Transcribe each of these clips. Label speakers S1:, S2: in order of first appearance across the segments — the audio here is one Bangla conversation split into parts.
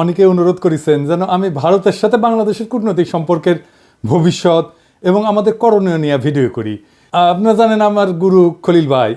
S1: অনেকে অনুরোধ করেছেন যেন আমি ভারতের সাথে বাংলাদেশের কূটনৈতিক সম্পর্কের ভবিষ্যৎ এবং আমাদের করণীয় নিয়ে ভিডিও করি। আপনারা জানেন আমার গুরু খলিল ভাই,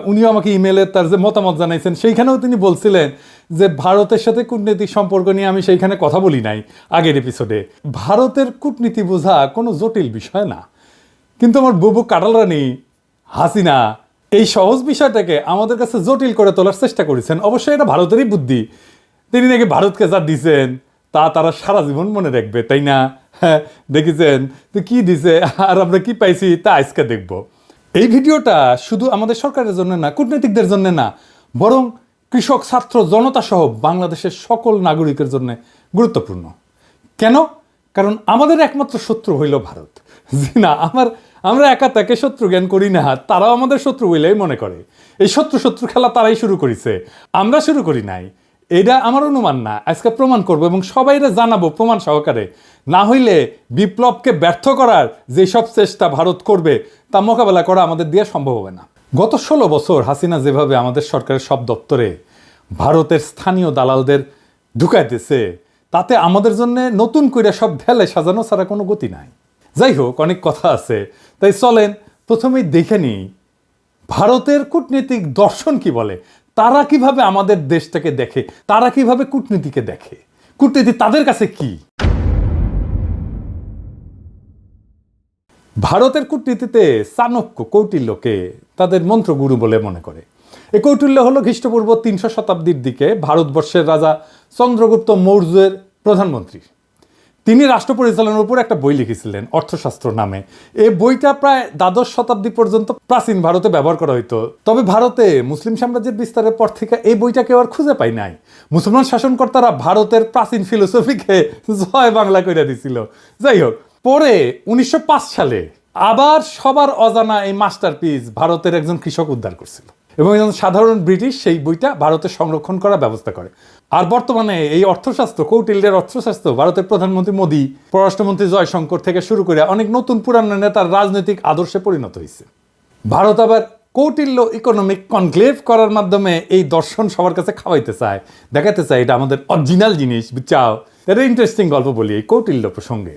S1: উনিও আমাকে ইমেলে তার যে মতামত জানাইছেন সেইখানেও তিনি বলছিলেন যে ভারতের সাথে কূটনৈতিক সম্পর্ক নিয়ে আমি সেইখানে কথা বলি নাই আগের এপিসোডে। ভারতের কূটনীতি বোঝা কোনো জটিল বিষয় না, কিন্তু আমার বুবু কাটাল রানী হাসিনা এই সহজ বিষয়টাকে আমাদের কাছে জটিল করে তোলার চেষ্টা করেছেন। অবশ্যই এটা ভারতেরই বুদ্ধি। তিনি নাকি ভারতকে যা দিছেন তা তারা সারা জীবন মনে রাখবে, তাই না? হ্যাঁ, দেখেছেন তো কি দিছে আর আমরা কি পাইছি তা আজকে দেখব। এই ভিডিওটা শুধু আমাদের সরকারের জন্য না, কূটনীতিকদের জন্য না, বরং কৃষক, ছাত্র, জনতা সহ বাংলাদেশের সকল নাগরিকের জন্য গুরুত্বপূর্ণ। কেন? কারণ আমাদের একমাত্র শত্রু হইল ভারত। না, আমরা একা তাকে শত্রু জ্ঞান করি না, তারাও আমাদের শত্রু বলেই মনে করে। এই শত্রু খেলা তারাই শুরু করেছে, আমরা শুরু করি নাই। এটা আমার অনুমান না, আজকে প্রমাণ করব এবং সবাইরে জানাবো প্রমাণ সহকারে। না হইলে বিপ্লবকে ব্যর্থ করার যেসব চেষ্টা ভারত করবে তা মোকাবেলা করা আমাদের দিয়ে সম্ভব হবে না। গত 16 বছর হাসিনা যেভাবে আমাদের সরকারের সব দপ্তরে ভারতের স্থানীয় দালালদের ঢুকাইতেছে, তাতে আমাদের জন্য নতুন করে সব ঢেলে সাজানো ছাড়া কোনো গতি নাই। যাই হোক, অনেক কথা আছে, তাই চলেন প্রথমেই দেখে নিই ভারতের কূটনীতিক দর্শন কি বলে। তারা কিভাবে আমাদের দেশটাকে দেখে, তারা কিভাবে কূটনীতিকে দেখে, কূটনীতি তাদের কাছে কি। ভারতের কূটনীতিতে চাণক্য, কৌটিল্যকে তাদের মন্ত্রগুরু বলে মনে করে। এই কৌটিল্য হলো খ্রিস্টপূর্ব 300 শতাব্দীর দিকে ভারতবর্ষের রাজা চন্দ্রগুপ্ত মৌর্যের প্রধানমন্ত্রী। তিনি রাষ্ট্র পরিচালনার উপর একটা বই লিখেছিলেন, অর্থশাস্ত্র নামে। এই বইটা প্রায় দ্বাদশ শতাব্দী পর্যন্ত প্রাচীন ভারতে ব্যবহার করা হইতো। তবে ভারতে মুসলিম সাম্রাজ্যের বিস্তারের পর থেকে এই বইটা কেউ আর খুঁজে পায় নাই। মুসলমান শাসনকর্তারা ভারতের প্রাচীন ফিলোসফিকে জয় বাংলা করে দিছিল। যাই হোক, পরে 1905 সালে আবার সবার অজানা এই মাস্টারপিস ভারতের একজন কৃষক উদ্ধার করছিল এবং একজন সাধারণ ব্রিটিশ সেই বইটা ভারতে সংরক্ষণ করার ব্যবস্থা করে। আর বর্তমানে এই অর্থশাস্ত্র, কৌটিল্যের অর্থশাস্ত্র ভারতের প্রধানমন্ত্রী মোদী, পররাষ্ট্রমন্ত্রী জয়শঙ্কর থেকে শুরু করে অনেক নতুন পুরানো নেতার রাজনৈতিক আদর্শে পরিণত হয়েছে। ভারত আবার কৌটিল্য ইকোনমিক কনক্লেভ করার মাধ্যমে এই দর্শন সবার কাছে খাওয়াইতে চায়, দেখাতে চায় এটা আমাদের অরিজিনাল জিনিস, বুঝছাও। এটা ইন্টারেস্টিং গল্প বলি এই কৌটিল্য প্রসঙ্গে।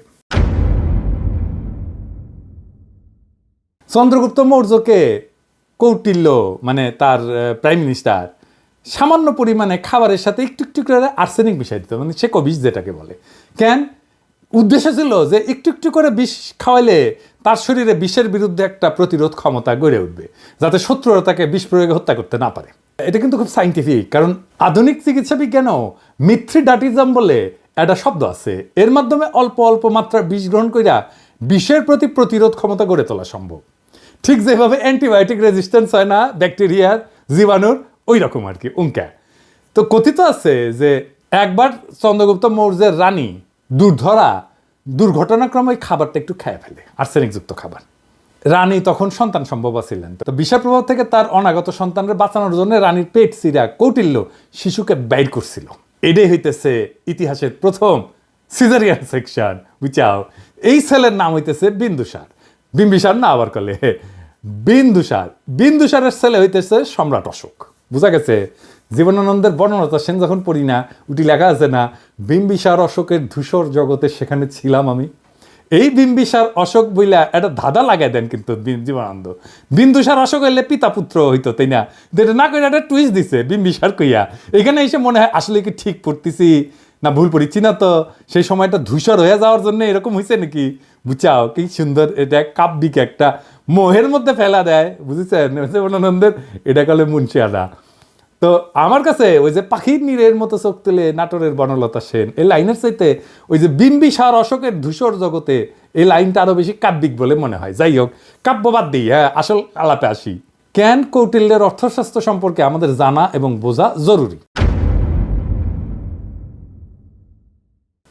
S1: চন্দ্রগুপ্ত মৌর্যকে কৌটিল্য মানে তার প্রাইম মিনিস্টার সামান্য পরিমাণে খাবারের সাথে একটু একটু করে আর্সেনিক মিশাই দিত, মানে সেকো বিষ যেটাকে বলে। কেন? উদ্দেশ্য ছিল যে একটু একটু করে বিষ খাওয়াইলে তার শরীরে বিষের বিরুদ্ধে একটা প্রতিরোধ ক্ষমতা গড়ে উঠবে, যাতে শত্রুরা তাকে বিষ প্রয়োগে হত্যা করতে না পারে। এটা কিন্তু খুব সাইন্টিফিক, কারণ আধুনিক চিকিৎসা বিজ্ঞানও মিথ্রিডাটিজম বলে একটা শব্দ আছে। এর মাধ্যমে অল্প অল্প মাত্রার বিষ গ্রহণ কইরা বিষের প্রতি প্রতিরোধ ক্ষমতা গড়ে তোলা সম্ভব। ঠিক যেভাবে অ্যান্টিবায়োটিক রেজিস্ট্যান্স হয় না ব্যাকটেরিয়ার, জীবাণুর, ওই রকম আর কি উঙ্কা। তো কথিত আছে যে একবার চন্দ্রগুপ্ত মৌর্যের রানী দুর্ঘটনাক্রমে ওই খাবারটা একটু খেয়ে ফেলে, আর্সেনিকযুক্ত খাবার। রানী তখন সন্তান সম্ভবা ছিলেন, তো বিষের প্রভাব থেকে তার অনাগত সন্তানকে বাঁচানোর জন্য রানীর পেট চিরা কৌটিল্য শিশুকে বাইর করছিল। এটাই হইতেছে ইতিহাসের প্রথম সিজারিয়ান সেকশন, বুঝাও। এই ছেলের নাম হইতেছে বিন্দুসার। বিম্বিসার না আবার কলে বিন্দুসার। বিন্দুসারের ছেলে হইতেছে সম্রাট অশোক। বুঝা গেছে? জীবনানন্দের বর্ণনা সেন যখন পড়ি না, উটি লেখা আছে না, বিম্বিসার অশোকের ধূসর জগতে সেখানে ছিলাম আমি। এই বিম্বিসার অশোক বইলা একটা ধাঁধা লাগাই দেন কিন্তু জীবনানন্দ। বিন্দুসার অশোক হইলে পিতা পুত্র হইতো, তাই না? এটা না কইরা একটা টুইস্ট দিছে বিম্বিসার কইয়া। এখানে এসে মনে হয় আসলে কি ঠিক পড়তেছি না ভুল পড়িচ্ছি না, তো সেই সময়টা ধূসর হয়ে যাওয়ার জন্য এরকম হয়েছে নাকি? বুঝাও কি সুন্দর, এটা কাব্যিক একটা মোহের মধ্যে ফেলা দেয়, বুঝেছেন? জীবনানন্দের এটা কালে মুন্সিয়ানা। তো আমার কাছে ওই যে পাখির নীরের মতো চোখ তুলে নাটোরের বনলতা সেন এই লাইনের চাইতে ওই যে বিম্বিসার অশোকের ধূসর জগতে এই লাইনটা আরো বেশি কাব্যিক বলে মনে হয়। যাই হোক, কাব্যবাদ দিই, হ্যাঁ, আসল আলাপে আসি। কেন কৌটিল্যের অর্থশাস্ত্র সম্পর্কে আমাদের জানা এবং বোঝা জরুরি।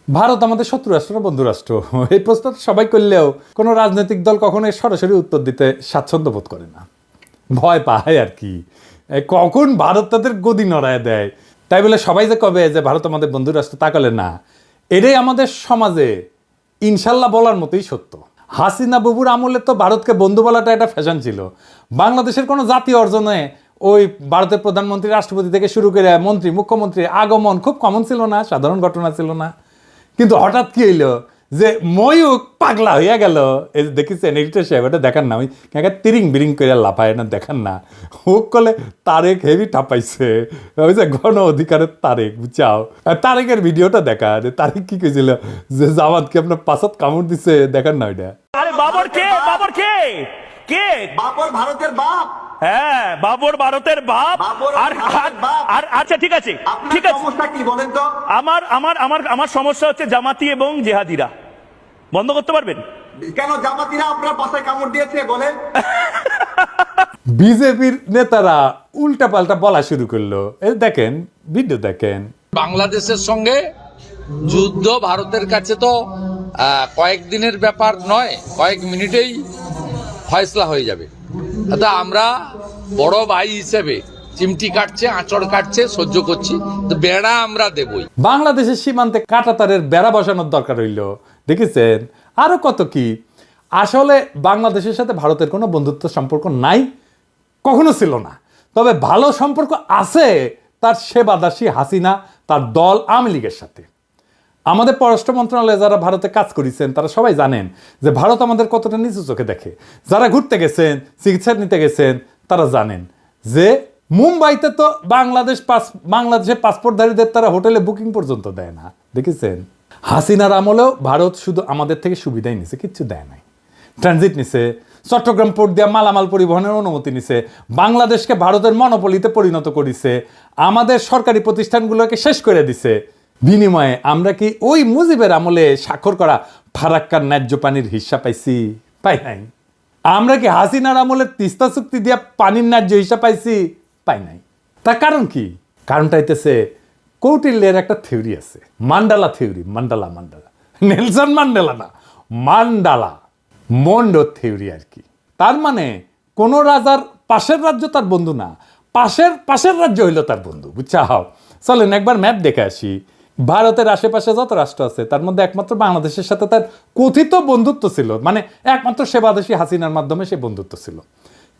S1: ভারত আমাদের শত্রু রাষ্ট্র না বন্ধু রাষ্ট্র? এই প্রশ্ন সবাই করলেও কোনো রাজনৈতিক দল কখনো সরাসরি উত্তর দিতে স্বাচ্ছন্দ্য বোধ করে না, ভয় পায় আর কি। কখন ভারত তাদের গদি নড়ায় দেয়, তাই বলে সবাই যে কবে যে ভারত আমাদের বন্ধু রাষ্ট্র তা কলে না। এটাই আমাদের সমাজে ইনশাল্লাহ বলার মতোই সত্য। হাসিনা বাবুর আমলে তো ভারতকে বন্ধু বলাটা একটা ফ্যাশন ছিল। বাংলাদেশের কোনো জাতীয় অর্জনে ওই ভারতের প্রধানমন্ত্রী রাষ্ট্রপতি থেকে শুরু করে মন্ত্রী মুখ্যমন্ত্রী আগমন খুব কমন ছিল না, সাধারণ ঘটনা ছিল না। কিন্তু হঠাৎ কি হইলো যে ময়ূক পাগলা হইয়া গেল। এই যে দেখেছেন এডিটর সাহেব, এটা দেখান না, ওই তিরিং বিরিং করে লাফায় না, দেখান না। হোক কলে তারেক হেভি ঠাপাইছে, ওই যে গণ অধিকারের তারেক, বুঝাও তারেকের ভিডিওটা দেখা, তারেক কি কইছিল যে জামাতকে আপনার পাঁচত কামড় দিছে, দেখান না ওইটা।
S2: আরে বাবর কে? বাবর কে? কে?
S3: বাবর ভারতের বাপ।
S2: হ্যাঁ, বাবর ভারতের বাপ। আর আচ্ছা ঠিক আছে, ঠিক আছে।
S3: সমস্যা কি বলেন তো?
S2: আমার আমার আমার আমার সমস্যা হচ্ছে জামাতি এবং জেহাদিরা। বন্ধ করতে পারবেন?
S3: কেন জামাতিরা আপনার পাশে কামড় দিয়েছে বলেন?
S1: বিজেপির নেতারা উল্টা পাল্টা বলা শুরু করলো, এই দেখেন ভিডিও দেখেন।
S4: বাংলাদেশের সঙ্গে যুদ্ধ ভারতের কাছে তো কয়েকদিনের ব্যাপার নয়, কয়েক মিনিটেই ফয়সলা হয়ে যাবে। তা আমরা বড় ভাই হিসেবে চিমটি কাটছে, আঁচড় কাটছে, সহ্য করছি, তো বেড়া আমরা দেবই।
S1: বাংলাদেশের সীমান্তে কাঁটাতারের বেড়া বসানোর দরকার হইল, দেখেছেন? আরো কত কি। আসলে বাংলাদেশের সাথে ভারতের কোনো বন্ধুত্ব সম্পর্ক নাই, কখনো ছিল না। তবে ভালো সম্পর্ক আছে তার সেবাদাসী হাসিনা, তার দল আওয়ামী লীগের সাথে। আমাদের পররাষ্ট্র মন্ত্রণালয়ে যারা ভারতে কাজ করেছেন তারা সবাই জানেন যে ভারত আমাদের কতটা নিচু চোখে দেখে। যারা ঘুরতে গেছেন, চিকিৎসা নিতে গেছেন, তারা জানেন যে মুম্বাইতে তো বাংলাদেশের পাসপোর্টধারীদের তারা হোটেলে বুকিং পর্যন্ত দেয় না, দেখেছেন? হাসিনার আমলেও ভারত শুধু আমাদের থেকে সুবিধাই নিছে, কিচ্ছু দেয় নাই। ট্রানজিট নিছে, চট্টগ্রাম পোর্ট দিয়ে মালামাল পরিবহনের অনুমতি নিছে, বাংলাদেশকে ভারতের মনোপলিতে পরিণত করেছে, আমাদের সরকারি প্রতিষ্ঠানগুলোকে শেষ করে দিছে। বিনিময়ে আমরা কি ওই মুজিবের আমলে স্বাক্ষর করা ফারাক্কার ন্যায্য পানির হিস্সা পাইছি? পাই নাই। আমরা কি হাসিনার আমলে তিস্তা চুক্তি দিয়ে পানির ন্যায্য হিস্সা পাইছি? পাই নাই। তার কারণ কি? কারণটা হইতেছে কৌটিল্যের একটা থিওরি আছে, mandala theory. Mandala Nelson Mandela না, মান্ডালা মন্ডো থিওরি আর কি। তার মানে কোন রাজার পাশের রাজ্য তার বন্ধু না, পাশের রাজ্য হইল তার বন্ধু, বুঝছাও? চলেন একবার ম্যাপ দেখে আসি। ভারতের আশেপাশে যত রাষ্ট্র আছে তার মধ্যে একমাত্র বাংলাদেশের সাথে তার কথিত বন্ধুত্ব ছিল, মানে একমাত্র সেবাদেশী হাসিনার মাধ্যমে সে বন্ধুত্ব ছিল।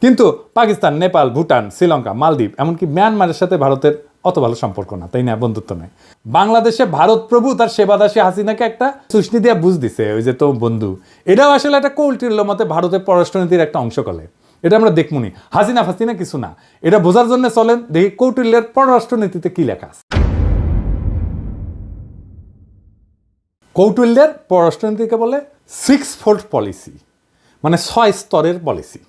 S1: কিন্তু পাকিস্তান, নেপাল, ভুটান, শ্রীলঙ্কা, মালদ্বীপ, এমনকি মিয়ানমারের সাথে ভারতের অত ভালো সম্পর্ক না, তাই না? বন্ধুত্ব নাই। বাংলাদেশে ভারত প্রভু তার সেবাদাসী হাসিনাকে একটা সুষ্টি দিয়ে বুঝ দিছে, ওই যে তো বন্ধু। এটাও আসলে একটা কৌটিল্য মতে ভারতের পররাষ্ট্রনীতির একটা অংশ কলে। এটা আমরা দেখমুনি, হাসিনা ফাসিনা কিছু না। এটা বোঝার জন্য চলেন দেখি কৌটিল্যের পররাষ্ট্রনীতিতে কি লেখা আছে। কৌটিল্যের পররাষ্ট্রনীতিকে বলে 6-fold পলিসি, মানে 6 স্তরের পলিসি।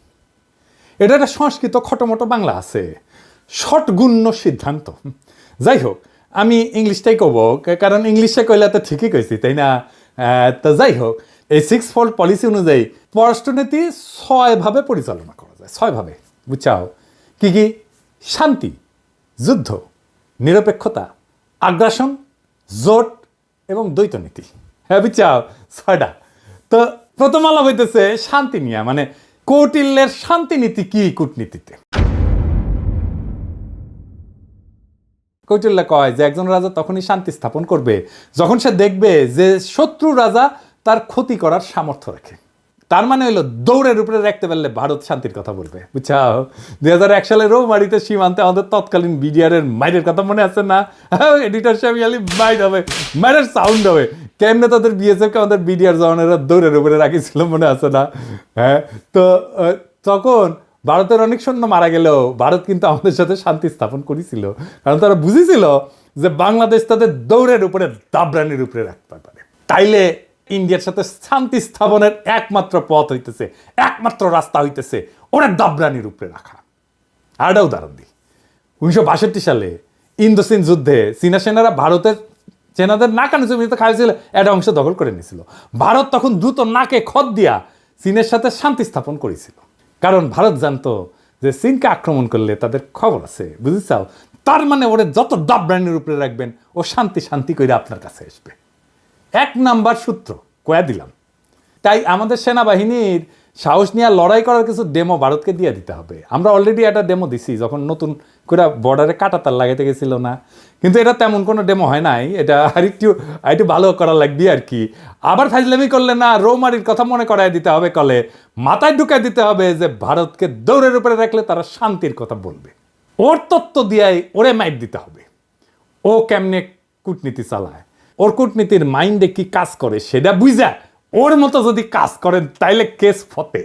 S1: এটা একটা সংস্কৃত খটোমটো বাংলা আছে, ষটগুণ্য সিদ্ধান্ত। যাই হোক, আমি ইংলিশটাই কব, কারণ ইংলিশে কইলে তো ঠিকই কইছি, তাই না? তো যাই হোক, এই 6-fold পলিসি অনুযায়ী পররাষ্ট্রনীতি 6 ভাবে পরিচালনা করা যায়, 6 ভাবে, বুঝছাও? কি কি? শান্তি, যুদ্ধ, নিরপেক্ষতা, আগ্রাসন, জোট এবং দ্বৈত নীতি। হ্যাঁ, বুঝছাও? 6টা। তো প্রথম আলাপ হইতেছে শান্তি নিয়ে, মানে কৌটিল্যের শান্তি নীতি কি কূটনীতিতে। কৌটিল্য কয় যে একজন রাজা তখনই শান্তি স্থাপন করবে যখন সে দেখবে যে শত্রু রাজা তার ক্ষতি করার সামর্থ্য রাখে। তার মানে হলো দৌড়ের উপরে রাখতে পারলে ভারত শান্তির কথা বলবে, বুঝছাও? 2001 সালে রৌমারিতে সীমান্তে আমাদের তৎকালীন বিডিআরের মাইরের কথা মনে আছে না? এডিটর সাহেব মাইর হবে, মাইরের সাউন্ড হবে। কেমনে তাদের বিএসএফকে আমাদের বিডিআর জওয়ানেরা দৌড়ের উপরে রাখিছিল, মনে আছে না? হ্যাঁ, তো তখন ভারতের অনেক সৈন্য মারা গেলেও ভারত কিন্তু আমাদের সাথে শান্তি স্থাপন করেছিল, কারণ তারা বুঝেছিল যে বাংলাদেশ তাদের দৌড়ের উপরে দাবরানির উপরে রাখতে পারে। তাইলে ইন্ডিয়ার সাথে শান্তি স্থাপনের একমাত্র পথ হইতেছে, একমাত্র রাস্তা হইতেছে ওরা দাবরানির উপরে রাখা। আর একটা উদাহরণ দিই, 1962 সালে ইন্দোচীন যুদ্ধে চীনা সেনারা ভারতের সেনাদের নাকানি জমিতে খাইছিল, একটা অংশ দখল করে নিয়েছিল। ভারত তখন দ্রুত নাকে খত দিয়া চীনের সাথে শান্তি স্থাপন করেছিল, কারণ ভারত জানতো যে চীনকে আক্রমণ করলে তাদের খবর আছে, বুঝেছাও? তার মানে ওরে যত দাবরানির উপরে রাখবেন ও শান্তি শান্তি করে আপনার কাছে আসবে। 1 নাম্বার সূত্র কয়া দিলাম। তাই আমাদের সেনাবাহিনীর সাহস নিয়ে লড়াই করার কিছু ডেমো ভারতকে দিয়ে দিতে হবে। আমরা অলরেডি একটা ডেমো দিছি যখন নতুন করে বর্ডারে কাঁটাতার লাগাইতে গেছিল না, কিন্তু এটা তেমন কোনো ডেমো হয় নাই। এটা আরেকটু ভালো করা লাগবে আর কি। আবার ফাজলামি করলে না, রৌমারির কথা মনে করায় দিতে হবে, কলে মাথায় ঢুকায় দিতে হবে যে ভারতকে দৌড়ের উপরে রাখলে তারা শান্তির কথা বলবে। ওর তত্ত্ব দিয়াই ওরে মাইর দিতে হবে। ও কেমনে কূটনীতি চালায়, ওর কূটনীতির মাইন্ডে কি কাজ করে সেটা বুঝা ওর মতো যদি কাজ করেন তাইলে কেস ফতে।